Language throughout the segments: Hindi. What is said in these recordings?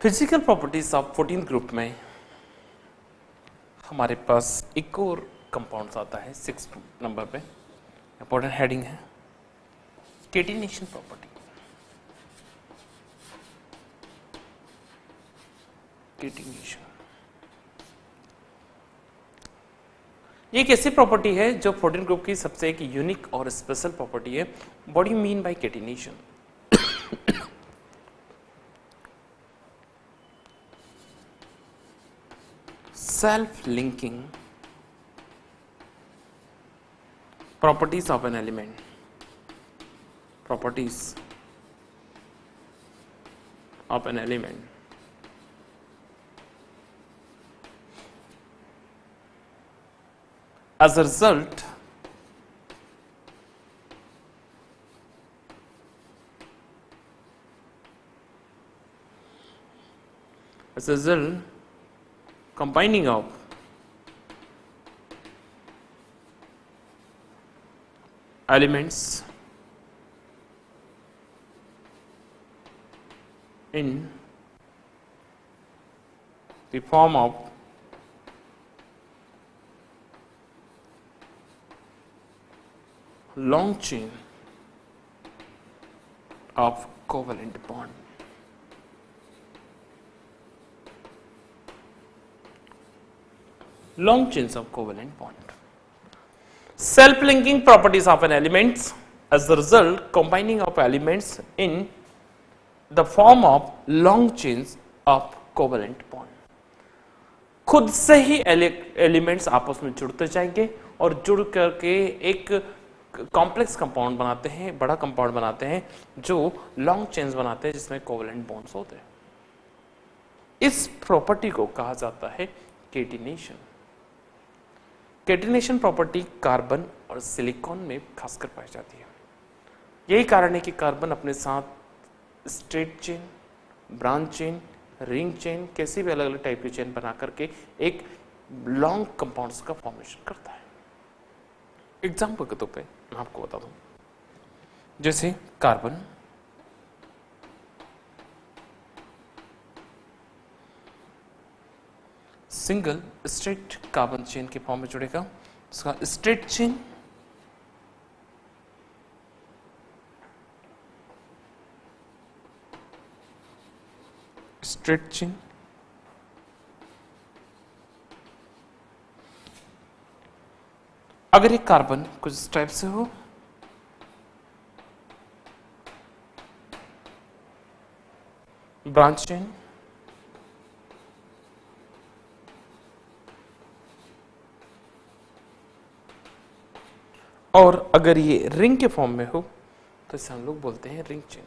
फिजिकल प्रॉपर्टीज ऑफ 14 ग्रुप में हमारे पास एक और कंपाउंड आता है 6 नंबर पे, इंपॉर्टेंट हेडिंग है केटिनेशन प्रॉपर्टी। केटिनेशन ये एक ऐसी प्रॉपर्टी है जो 14 ग्रुप की सबसे एक यूनिक और स्पेशल प्रॉपर्टी है। What you mean by catenation? self-linking properties of an element, properties of an element as a result combining of elements in the form of long chain of covalent bond. Long chains of covalent bond. Self-linking properties of an element as the result combining of elements in the form of long chains of covalent bond. खुद से ही एलिमेंट्स आपस में जुड़ते जाएंगे और जुड़ करके एक कॉम्प्लेक्स कंपाउंड बनाते हैं, बड़ा कंपाउंड बनाते हैं जो लॉन्ग चेन्स बनाते हैं जिसमें कोवलेंट बॉन्ड्स होते हैं। इस प्रॉपर्टी को कहा जाता है केटिनेशन। केटिनेशन प्रॉपर्टी कार्बन और सिलिकॉन में खासकर पाई जाती है। यही कारण है कि कार्बन अपने साथ straight chain, branch chain, ring chain, कैसी भी अलग अलग टाइप की चेन बना करके एक लॉन्ग कंपाउंड्स का फॉर्मेशन करता है। एग्जाम्पल के तौर पे मैं आपको बता दूं, जैसे carbon single straight carbon chain के फॉर्म में जुड़ेगा, इसका स्ट्रेट चेन अगर ये कार्बन कुछ इस टाइप से हो, ब्रांच चेन, और अगर ये रिंग के फॉर्म में हो तो इसे हम लोग बोलते हैं रिंग चेन।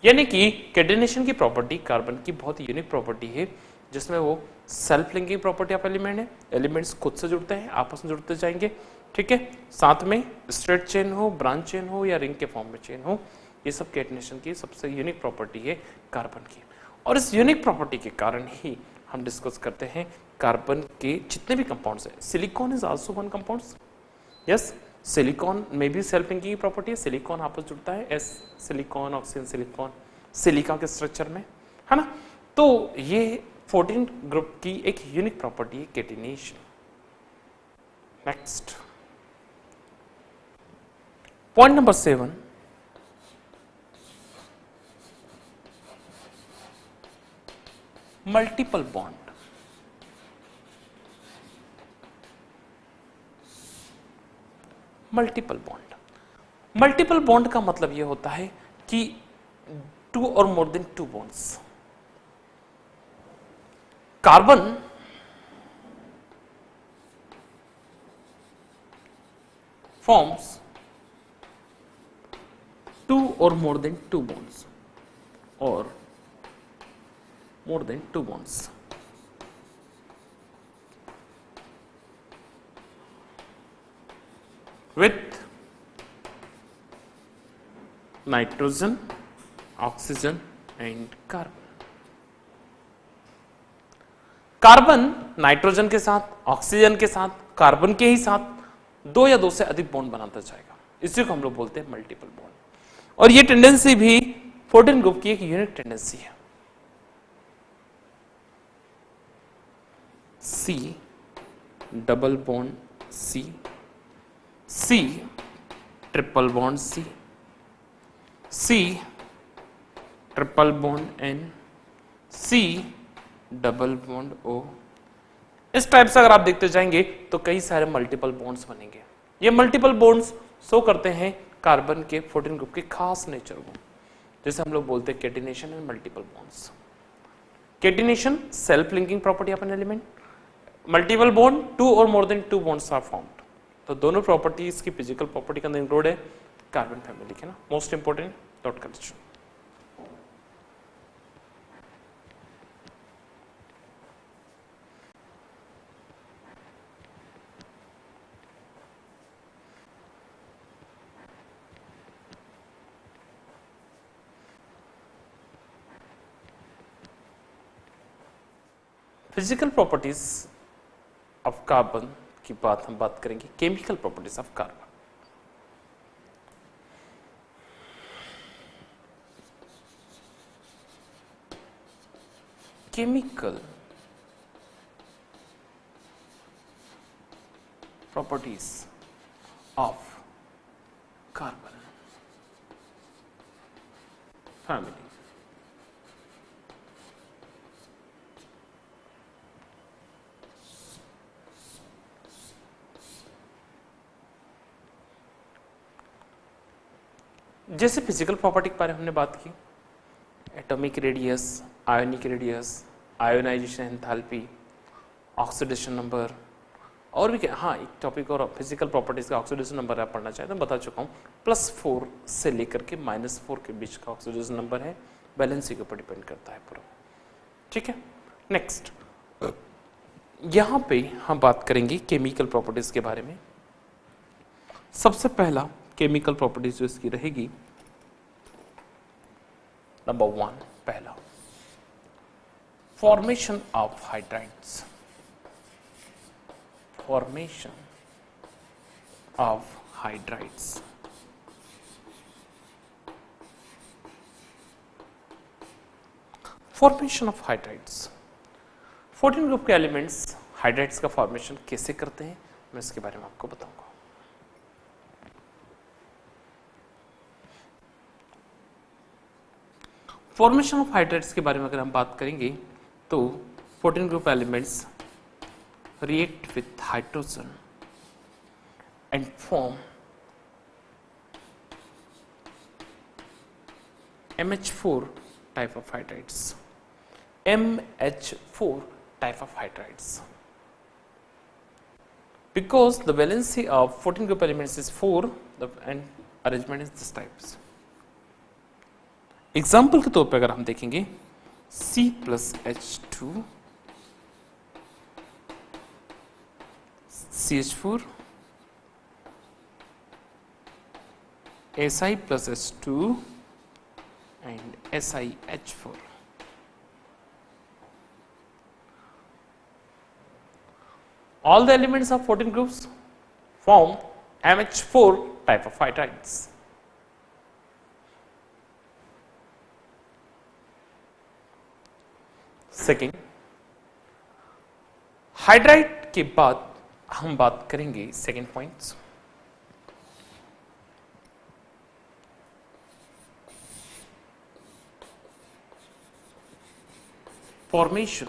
यानी कि केटिनेशन की प्रॉपर्टी कार्बन की बहुत यूनिक प्रॉपर्टी है जिसमें वो self linking property of element है। एलिमेंट्स खुद से जुड़ते हैं, आपस में जुड़ते जाएंगे, ठीक है। साथ में स्ट्रेट चेन हो, ब्रांच चेन हो या रिंग के फॉर्म में चेन हो, ये सब केटिनेशन की सबसे यूनिक प्रॉपर्टी है कार्बन की। और इस यूनिक प्रॉपर्टी के कारण ही हम डिस्कस करते हैं कार्बन के जितने भी कंपाउंड्स हैं। Silicon is also one compounds, yes, silicon में भी सेल्फ लिंकिंग की प्रॉपर्टी है। सिलिकॉन आपस जुड़ता है, S silicon, oxygen silicon, silica के स्ट्रक्चर में, है ना। तो ये 14 ग्रुप की एक यूनिक प्रॉपर्टी है catenation. Next point number 7, multiple bond. Multiple bond, multiple bond का मतलब यह होता है कि 2 or more than 2 bonds. Carbon forms 2 or more than 2 bonds or more than 2 bonds. With nitrogen, oxygen and carbon. Carbon nitrogen के साथ, ऑक्सीजन के साथ, कार्बन के ही साथ 2 या 2 से अधिक बॉन्ड बनाता जाएगा, इसी को हम लोग बोलते हैं मल्टीपल बॉन्ड। और ये टेंडेंसी भी 14 ग्रुप की एक यूनिक टेंडेंसी है। C double bond C, C triple bond C, C triple bond N, C double bond O। इस टाइप से अगर आप देखते जाएंगे तो कई सारे मल्टीपल बॉन्ड्स बनेंगे। ये मल्टीपल बॉन्ड्स शो करते हैं कार्बन के 14 ग्रुप के खास नेचर को, जैसे हम लोग बोलते हैं catenation and multiple bonds. Catenation self linking property of an element, multiple bond two or more than two bonds are formed. तो दोनों प्रॉपर्टीज की फिजिकल प्रॉपर्टी के अंदर इंक्लूड है कार्बन फैमिली के ना, मोस्ट इंपोर्टेंट नोट कर लीजिए। फिजिकल प्रॉपर्टीज ऑफ कार्बन की हम बात करेंगे, chemical properties of carbon. Chemical properties of carbon family. जैसे फिजिकल प्रॉपर्टी के बारे में हमने बात की, atomic radius, ionic radius, ionisation enthalpy, oxidation number, और भी क्या, हाँ एक टॉपिक और फिजिकल प्रॉपर्टीज का ऑक्सीडेशन नंबर आप पढ़ना चाहें तो बता चुका हूँ, +4 से लेकर के -4 के बीच का ऑक्सीडेशन नंबर है, वैलेंसी के ऊपर डिपेंड करता है पूरा। ठीक है, नेक्स्ट यहाँ पे हम बात करेंगे केमिकल प्रॉपर्टीज के बारे में। सबसे पहला केमिकल प्रॉपर्टीज जो इसकी रहेगी, नंबर 1 पहला, formation of hydrides, formation of hydrides. Formation of hydrides, 14 group के एलिमेंट्स हाइड्राइड्स का फॉर्मेशन कैसे करते हैं मैं इसके बारे में आपको बताऊंगा। फॉर्मेशन ऑफ हाइड्राइड्स के बारे में अगर हम बात करेंगे तो 14 group elements react with hydrogen and form MH4 type of hydrides, MH4 type of hydrides, because the valency of 14 group elements is 4 and arrangement is this types. Example के तौर पे अगर हम देखेंगे C+H2 CH4 Si+H2 and SiH4. All the elements of 14 groups form MH4 type of hydrides. Second, hydride के बाद हम बात करेंगे second points, formation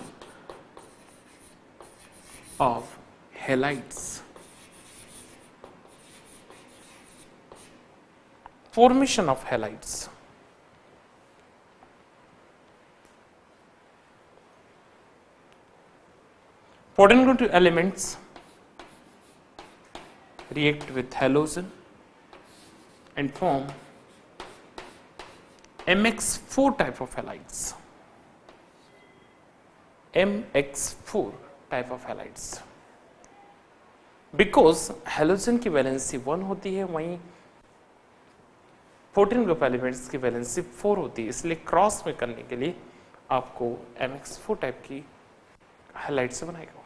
of halides, formation of halides. Fourteen group elements react with halogen and form MX4 type of halides. MX4 type of halides. Because halogen की वैलेंसी 1 होती है, वहीं 14 ग्रुप एलिमेंट्स की वैलेंसी 4 होती है, इसलिए क्रॉस में करने के लिए आपको MX4 टाइप की हाइलाइट से बनाएगा।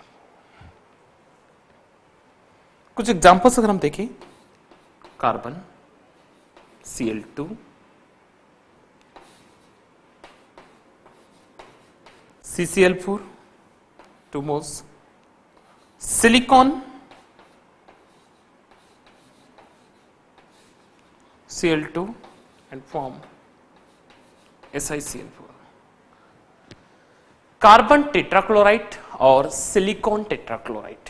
कुछ एग्जांपल्स अगर हम देखें, carbon Cl2, CCl4 2 moles, silicon Cl2 and form SiCl4. Carbon tetrachloride और सिलिकॉन टेट्राक्लोराइड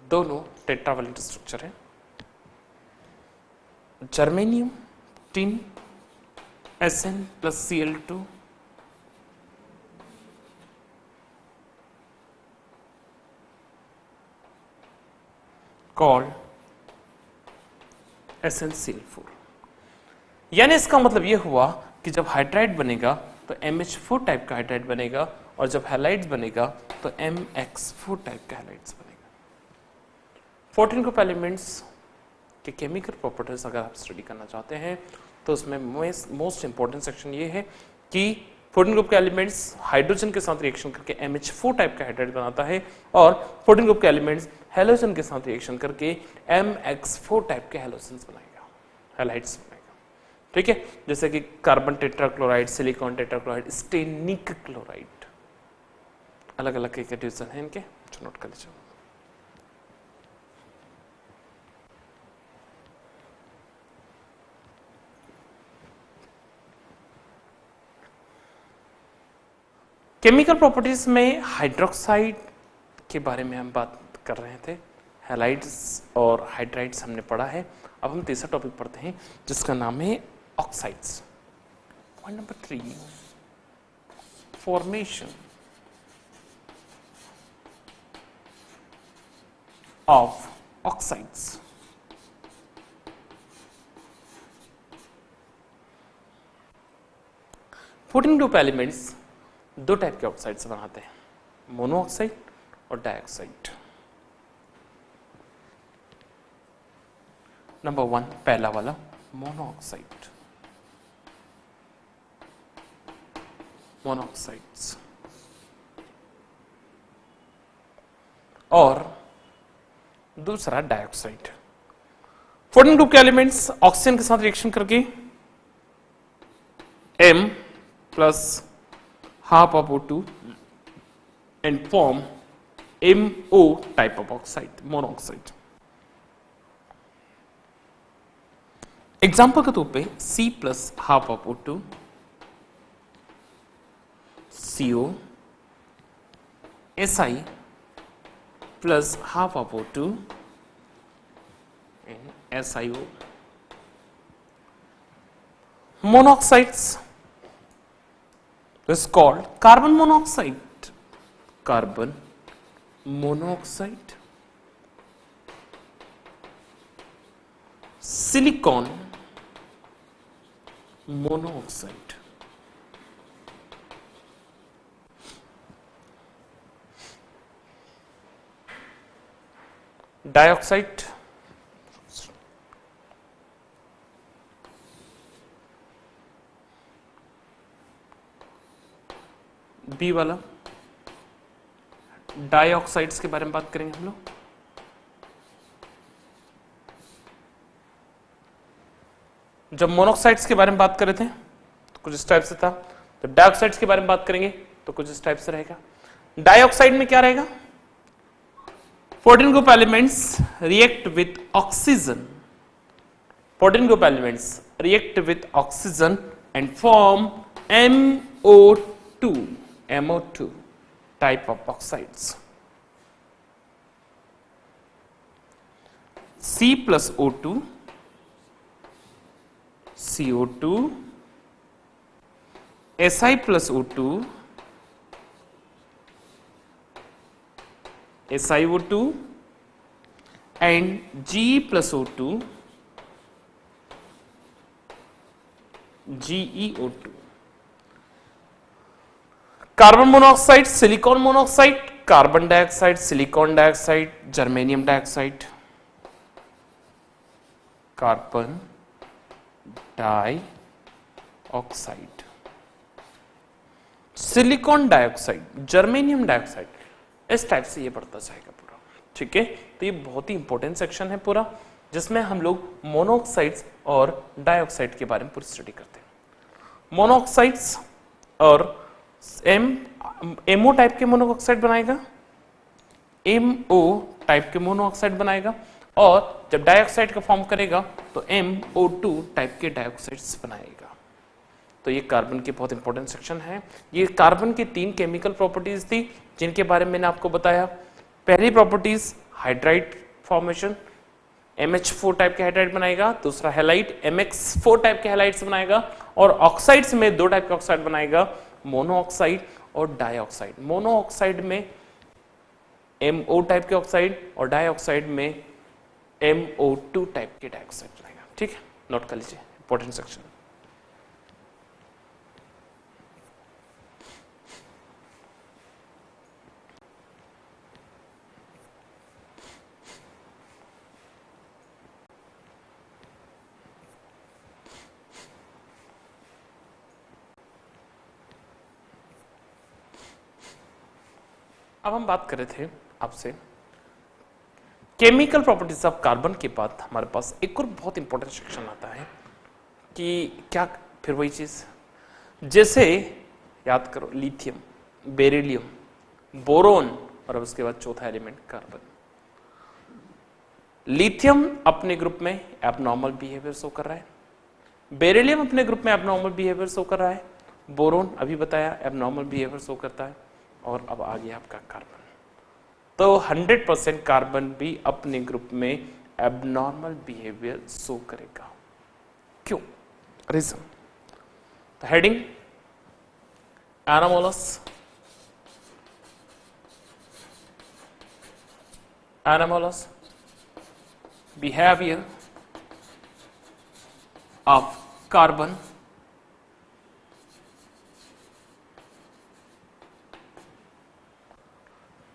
दोनों टेट्रावैलेंट स्ट्रक्चर है। Germanium tin Sn plus Cl2 called SnCl4। यानी इसका मतलब यह हुआ कि जब हाइड्राइड बनेगा तो MH4 टाइप का हाइड्राइड बनेगा और जब हैलाइड्स बनेगा तो MX4 टाइप का हैलाइड्स बनेगा। 14 ग्रुप एलिमेंट्स के केमिकल प्रॉपर्टीज अगर आप स्टडी करना चाहते हैं तो उसमें मोस्ट इंपॉर्टेंट सेक्शन ये है कि 14 ग्रुप के एलिमेंट्स हाइड्रोजन के साथ रिएक्शन करके MH4 टाइप का हाइड्राइड बनाता है और 14 ग्रुप के एलिमेंट्स हेलोजन के साथ रिएक्शन करके MX4 टाइप के हेलोजन्स बनाएगा, हैलाइड्स बनाएगा। ठीक है, जैसे कि carbon tetrachloride, silicon tetrachloride, stannic chloride, अलग अलग के डिवीजन है इनके, जो नोट कर लीजिए। केमिकल प्रॉपर्टीज में हाइड्रोक्साइड के बारे में हम बात कर रहे थे, हैलाइड्स और हाइड्राइड्स हमने पढ़ा है। अब हम तीसरा टॉपिक पढ़ते हैं जिसका नाम है oxides. Point number 3, formation of oxides. Fourteen group elements दो टाइप के ऑक्साइड से बनाते हैं, मोनोऑक्साइड और डाइऑक्साइड। नंबर 1 पहला वाला मोनोऑक्साइड, मोनोऑक्साइड्स, और दूसरा डाइऑक्साइड। 14 ग्रुप के एलिमेंट्स ऑक्सीजन के साथ रिएक्शन करके M plus half of O2 and form MO type of oxide, monoxide. Example के तौर पे C plus half of O2, CO, Si plus half of O2 and SiO। Monoxides is called carbon monoxide, carbon monoxide, silicon monoxide, dioxide, B वाला डाइऑक्साइड्स के बारे में बात करेंगे हम लोग। जब मोनोऑक्साइड्स के बारे में बात कर रहे थे तो कुछ इस टाइप से था, तो डाइऑक्साइड्स के बारे में बात करेंगे तो कुछ इस टाइप से रहेगा। डाइऑक्साइड में क्या रहेगा? 14 group elements react with oxygen, 14 group elements react with oxygen and form MO2 type of oxides. C plus O2, CO2, Si plus O2, SiO2 and Ge plus O2, GeO2। Carbon monoxide, silicon monoxide, carbon dioxide, silicon dioxide, germanium dioxide, carbon dioxide, silicon dioxide, germanium dioxide, इस टाइप से ये बढ़ता जाएगा पूरा। ठीक है, तो ये बहुत ही इंपॉर्टेंट सेक्शन है पूरा, जिसमें हम लोग मोनोऑक्साइड्स और डाइऑक्साइड के बारे में पूरी स्टडी करते हैं। मोनोऑक्साइड्स और MO टाइप के मोनोऑक्साइड बनाएगा, MO टाइप के मोनोऑक्साइड बनाएगा, और जब डाइऑक्साइड का फॉर्म करेगा तो MO2 टाइप के डाइऑक्साइड्स बनाएगा। तो ये कार्बन की बहुत इंपॉर्टेंट सेक्शन है। ये कार्बन की 3 केमिकल प्रॉपर्टीज थी जिनके बारे में मैंने आपको बताया। पहली properties hydride formation, MH4 type के हाइड्राइड बनाएगा। दूसरा हैलाइड, MX4 टाइप के हैलाइड्स बनाएगा। और ऑक्साइड्स में 2 टाइप के ऑक्साइड बनाएगा, मोनोऑक्साइड और डाइऑक्साइड। मोनोऑक्साइड में MO टाइप के ऑक्साइड और डाइऑक्साइड में MO2 टाइप के डाइऑक्साइड बनाएगा। ठीक है, नोट कर लीजिए, इंपॉर्टेंट सेक्शन। अब हम बात कर रहे थे आपसे केमिकल प्रॉपर्टीज ऑफ कार्बन के बाद हमारे पास एक और बहुत इंपॉर्टेंट सेक्शन आता है कि क्या, फिर वही चीज जैसे याद करो, लिथियम, बेरिलियम, बोरोन, और अब उसके बाद चौथा एलिमेंट कार्बन। लिथियम अपने ग्रुप में एबनॉर्मल बिहेवियर शो कर रहा है, बेरिलियम अपने ग्रुप में एबनॉर्मल बिहेवियर शो कर रहा है, बोरोन अभी बताया एबनॉर्मल बिहेवियर शो करता है, और अब आ गया आपका कार्बन। तो 100% कार्बन भी अपने ग्रुप में एबनॉर्मल बिहेवियर शो करेगा। क्यों? रीजन, तो heading anomalous, anomalous behaviour of carbon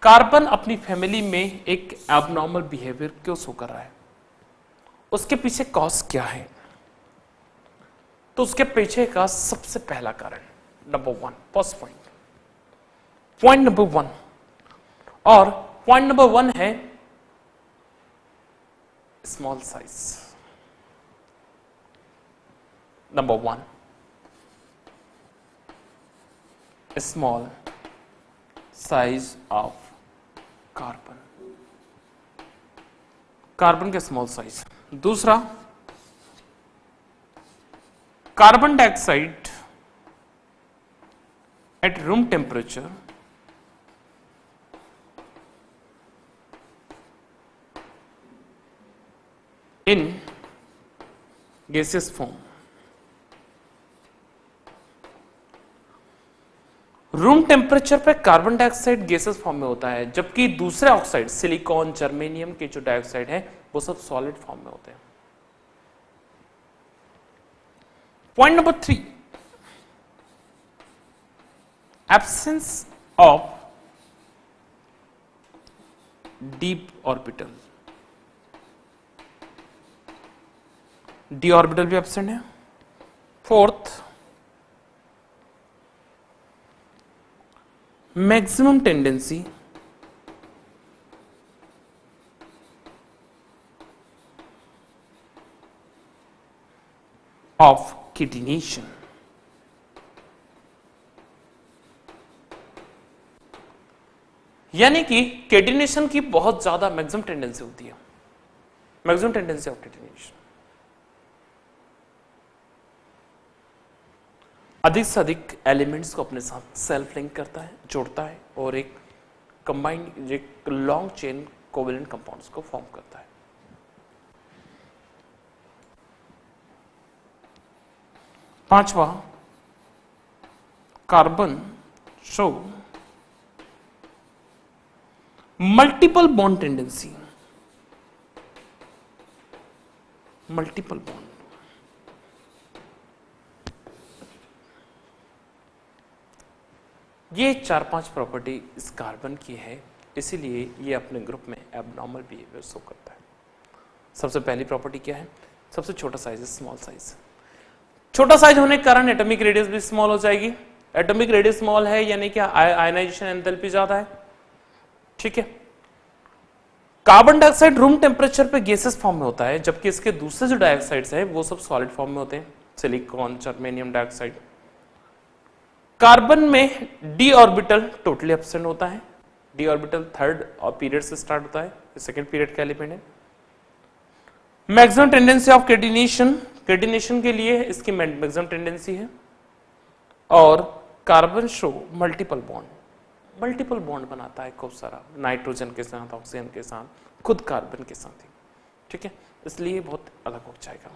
carbon अपनी फैमिली में एक एबनॉर्मल बिहेवियर क्यों शो कर रहा है, उसके पीछे कॉज क्या है? तो उसके पीछे का सबसे पहला कारण, नंबर 1, फर्स्ट पॉइंट नंबर 1, और पॉइंट नंबर 1 है small size. Number 1, small size of carbon, carbon के स्मॉल साइज। दूसरा, carbon dioxide at room temperature in gaseous form. Room temperature पे कार्बन डाइऑक्साइड गैसेस फॉर्म में होता है, जबकि दूसरे ऑक्साइड सिलिकॉन, जर्मेनियम के जो डाइऑक्साइड है वो सब सॉलिड फॉर्म में होते हैं। Point number 3, absence of deep orbital, D orbital भी एब्सेंट है। फोर्थ, मैक्सिमम टेंडेंसी ऑफ किटिनेशन, यानी कि किटिनेशन की बहुत ज्यादा मैक्सिमम टेंडेंसी होती है, मैक्सिमम टेंडेंसी ऑफ किटिनेशन। अधिक से अधिक एलिमेंट्स को अपने साथ सेल्फ लिंक करता है, जोड़ता है, और एक कंबाइंड, एक लॉन्ग चेन कोवेलेंट कंपाउंड्स को फॉर्म करता है। पांचवा, carbon show multiple bond tendency, multiple bond. ये 4-5 प्रॉपर्टी इस कार्बन की है, इसीलिए ये अपने ग्रुप में एबनॉर्मल बिहेवियर शो करता है। सबसे पहली प्रॉपर्टी क्या है? सबसे छोटा साइज है स्मॉल साइज। छोटा साइज होने के कारण एटॉमिक रेडियस भी स्मॉल हो जाएगी। एटॉमिक रेडियस स्मॉल है यानी कि आयनाइजेशन एंथैल्पी ज्यादा है। ठीक है, कार्बन डाइऑक्साइड रूम टेम्परेचर पे गैसेस फॉर्म में होता है, जबकि इसके दूसरे जो डाइऑक्साइड्स हैं वो सब सॉलिड फॉर्म में होते हैं, सिलिकॉन, जर्मेनियम डाइऑक्साइड। कार्बन में डी ऑर्बिटल टोटली एब्सेंट होता है, डी ऑर्बिटल थर्ड और पीरियड से स्टार्ट होता है, सेकेंड पीरियड का एलिमेंट है। Maximum tendency of catenation, catenation के लिए इसकी मैक्सिमम टेंडेंसी है। और carbon show multiple bond, multiple bond बनाता है खूब सारा, नाइट्रोजन के साथ, ऑक्सीजन के साथ, खुद कार्बन के साथ ही, ठीक है, इसलिए बहुत अलग हो जाएगा।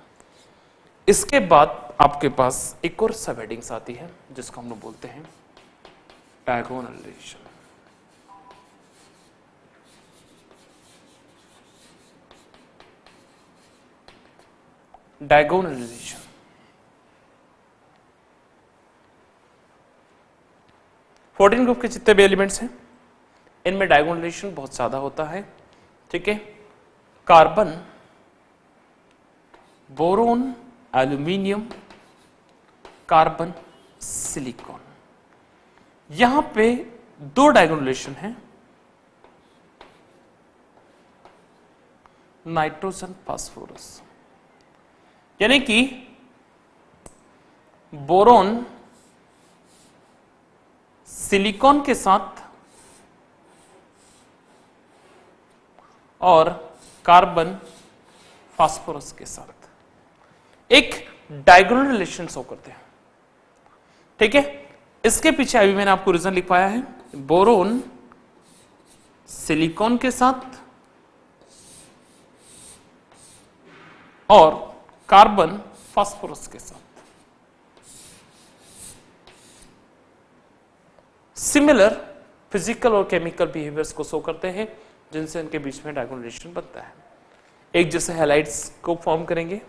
इसके बाद आपके पास एक और सब हेडिंग्स आती है जिसको हम लोग बोलते हैं diagonal relation. Diagonal relation 14 group के जितने भी एलिमेंट्स हैं इनमें डायगोनल रिलेशन बहुत ज्यादा होता है, ठीक है। Carbon, boron, aluminium, carbon, silicon, यहां पे दो डायगोनल रिलेशन है, नाइट्रोजन, फास्फोरस, यानी कि बोरोन सिलिकॉन के साथ और कार्बन फास्फोरस के साथ एक डायगोनल रिलेशन शो करते हैं, ठीक है। इसके पीछे अभी मैंने आपको रीजन लिखवाया है, बोरोन सिलिकॉन के साथ और कार्बन फास्फोरस के साथ सिमिलर फिजिकल और केमिकल बिहेवियर्स को शो करते हैं जिनसे इनके बीच में डायगोनल रिलेशन बनता है। एक जैसे हैलाइड्स को फॉर्म करेंगे,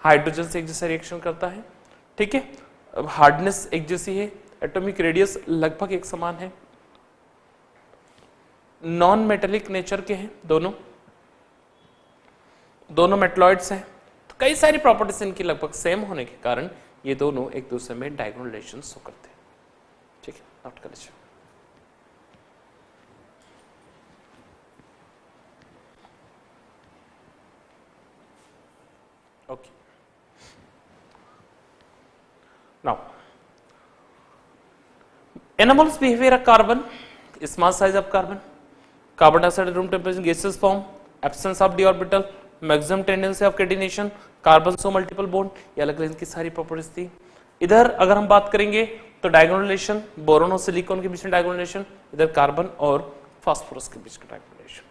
हाइड्रोजन से एक जैसा रिएक्शन करता है, ठीक है। अब हार्डनेस एक जैसी है, एटॉमिक रेडियस लगभग एक समान है, नॉन मेटेलिक नेचर के हैं दोनों मेटलॉइड्स हैं, तो कई सारी प्रॉपर्टीज इनकी लगभग सेम होने के कारण ये दोनों एक दूसरे में डायगोनल रिलेशन शो करते हैं, ठीक है। नोट कर लीजिए। Okay. Now, anomalous behavior of carbon, small size of carbon, carbon dioxide room temperature gaseous form, absence of d orbital, maximum tendency of catenation, carbon so multiple bond, ये अलग अलग इनकी सारी प्रॉपर्टीज थी। इधर अगर हम बात करेंगे तो डायगोनल रिलेशन, बोरोन और सिलिकॉन के बीच में डायगोनल रिलेशन, इधर कार्बन और फास्फोरस के बीच का डायगोनल रिलेशन।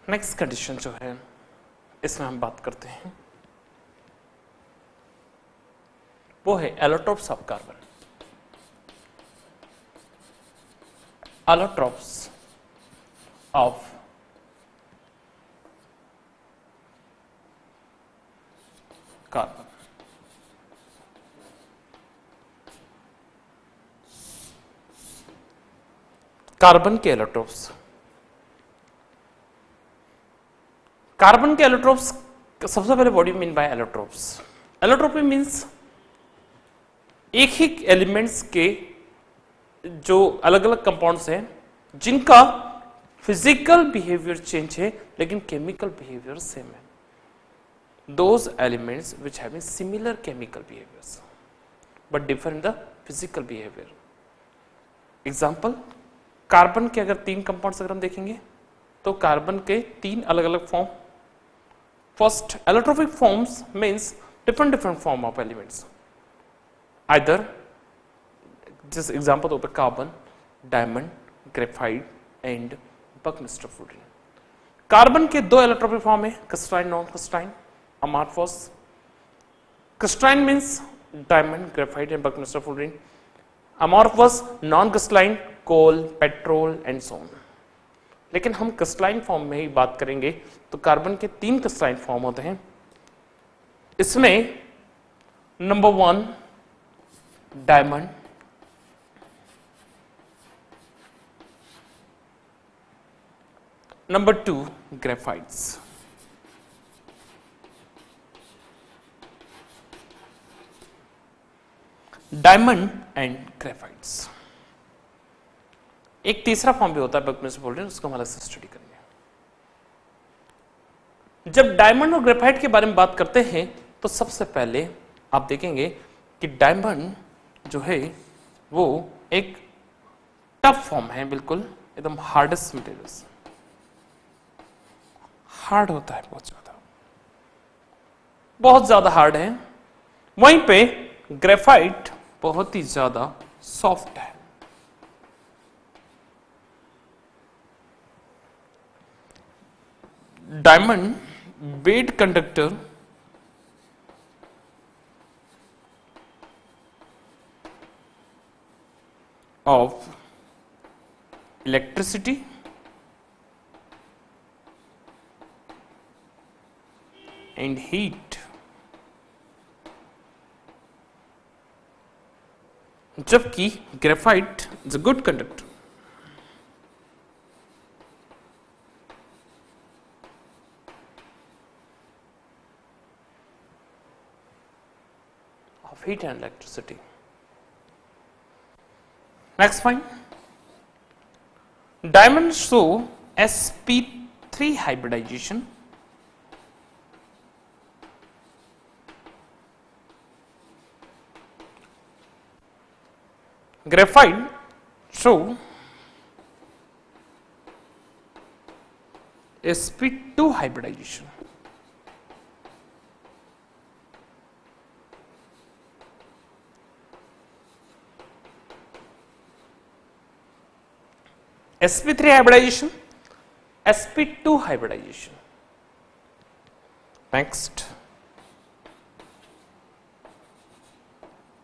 नेक्स्ट कंडीशन जो है इसमें हम बात करते हैं वो है allotropes of carbon. Allotropes of carbon, carbon के एलोट्रोप्स, कार्बन के एलोट्रोप्स, सबसे पहले what do you mean bye allotropes? Allotropy means एक ही एलिमेंट्स के जो अलग अलग कंपाउंड्स हैं जिनका फिजिकल बिहेवियर चेंज है लेकिन केमिकल बिहेवियर सेम है। Those elements which having similar chemical behaviours but differ in the physical behaviour. Example, carbon के अगर 3 कंपाउंड्स अगर हम देखेंगे तो कार्बन के 3 अलग अलग form. First, allotropic forms means different form of elements, either just example of carbon, diamond, graphite and buckminster fluorine। Carbon के 2 एलोट्रोपिक फॉर्म है, crystalline, non crystalline, amorphous. Crystalline means diamond, graphite and buckminster fluorine. Amorphous non crystalline, coal, petrol and so on. लेकिन हम क्रिस्टलाइन फॉर्म में ही बात करेंगे तो कार्बन के 3 क्रिस्टलाइन फॉर्म होते हैं। इसमें number 1 diamond, number 2 graphites, diamond and graphites. एक तीसरा फॉर्म भी होता है बकमिस्टर फ्लोरीन, उसको हम अलग से स्टडी करेंगे। जब डायमंड और ग्रेफाइट के बारे में बात करते हैं तो सबसे पहले आप देखेंगे कि डायमंड जो है वो एक टफ फॉर्म है, बिल्कुल एकदम हार्डेस्ट मटेरियल्स, हार्ड होता है, बहुत ज्यादा हार्ड है। वहीं पे ग्रेफाइट बहुत ही ज्यादा सॉफ्ट है। Diamond wet conductor of electricity and heat, जबकि graphite is a good conductor of heat and electricity. Next point, diamonds show sp3 hybridization. Graphite show sp2 hybridization. sp3 hybridization, sp2 hybridization. Next,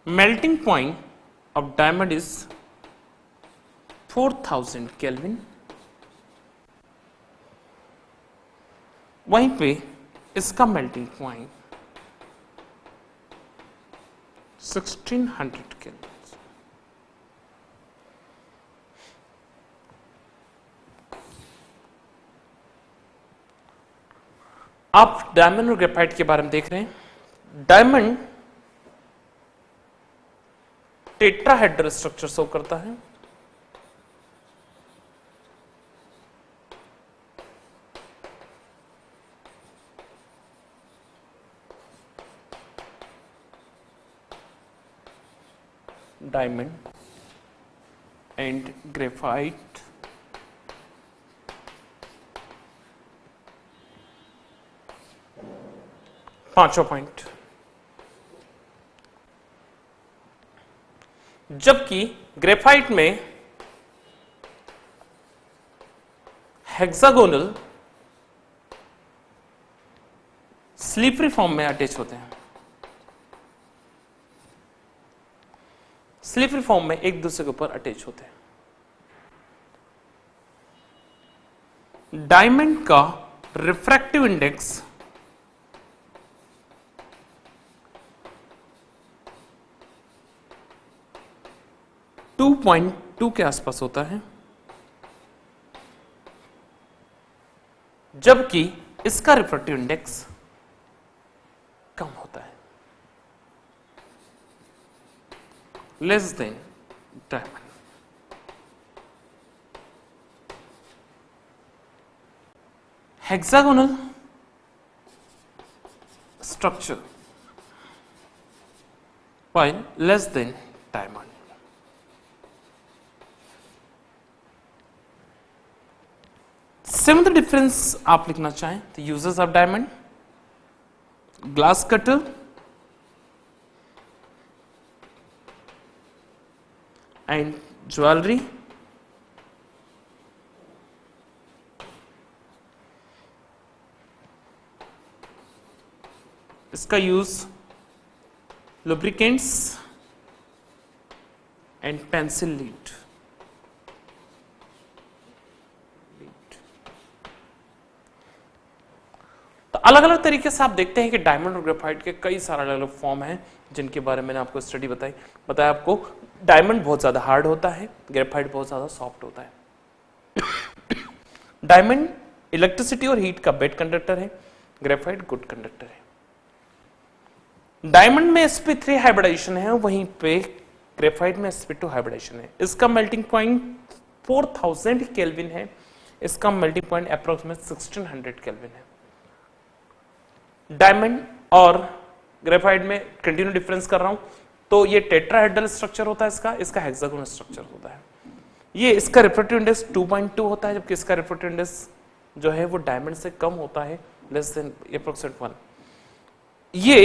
melting point of diamond is 4000 Kelvin. वहीं पे इसका मेल्टिंग पॉइंट 1600 केल्विन। आप डायमंड और ग्रेफाइट के बारे में देख रहे हैं। डायमंड टेट्राहेड्रल स्ट्रक्चर शो करता है, डायमंड एंड ग्रेफाइट पांचों पॉइंट, जबकि ग्रेफाइट में हेक्सागोनल स्लीपरी फॉर्म में अटैच होते हैं। स्लीपरी फॉर्म में एक दूसरे के ऊपर अटैच होते हैं। डायमंड का रिफ्रैक्टिव इंडेक्स 2.2 के आसपास होता है, जबकि इसका रिफ्रैक्टिव इंडेक्स कम होता है, less than diamond. Hexagonal structure while less than diamond. Seventh difference आप लिखना चाहें तो uses of diamond, glass cutter, and jewelry, इसका use lubricants and pencil lead. तो अलग अलग तरीके से आप देखते हैं कि डायमंड और ग्रेफाइट के कई सारे अलग अलग फॉर्म हैं जिनके बारे में मैंने आपको स्टडी बताया आपको डायमंड बहुत ज्यादा हार्ड होता है, ग्रेफाइट बहुत ज्यादा सॉफ्ट होता है। डायमंड इलेक्ट्रिसिटी और हीट का बेड कंडक्टर है, ग्रेफाइट गुड कंडक्टर है। डायमंड में sp3 हाइब्रिडाइजेशन है, वहीं पे ग्रेफाइट में sp2 हाइब्रिडाइजेशन है। इसका मेल्टिंग पॉइंट 4000 केल्विन है, इसका मेल्टिंग पॉइंट अप्रोक्सीमेट 1600 केल्विन है। डायमंड और ग्रेफाइट में कंटिन्यू डिफरेंस कर रहा हूं तो ये टेट्राहेड्रल स्ट्रक्चर होता है, इसका हेक्सागोनल स्ट्रक्चर होता है। ये इसका रिफ्रैक्टिव इंडेक्स 2.2 होता है, जबकि इसका रिफ्रैक्टिव इंडेक्स जो है वो डायमंड से कम होता है, लेस देन अप्रोक्सीमेट 1। ये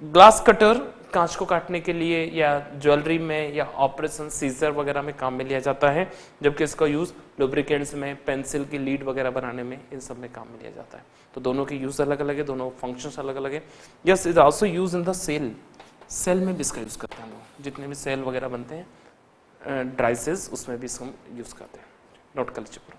ग्लास कटर कांच को काटने के लिए या ज्वेलरी में या ऑपरेशन सीजर वगैरह में काम में लिया जाता है, जबकि इसका यूज लुब्रिकेंट्स में, पेंसिल की लीड वगैरह बनाने में, इन सब में काम में लिया जाता है। तो दोनों के यूज अलग अलग है, दोनों फंक्शंस अलग अलग है। Yes, is also use in the cell में भी इसका यूज करते हैं लोग, जितने भी सेल वगैरह बनते हैं ड्राई सेल्स, उसमें भी इसको यूज करते हैं। नोट कर लीजिए।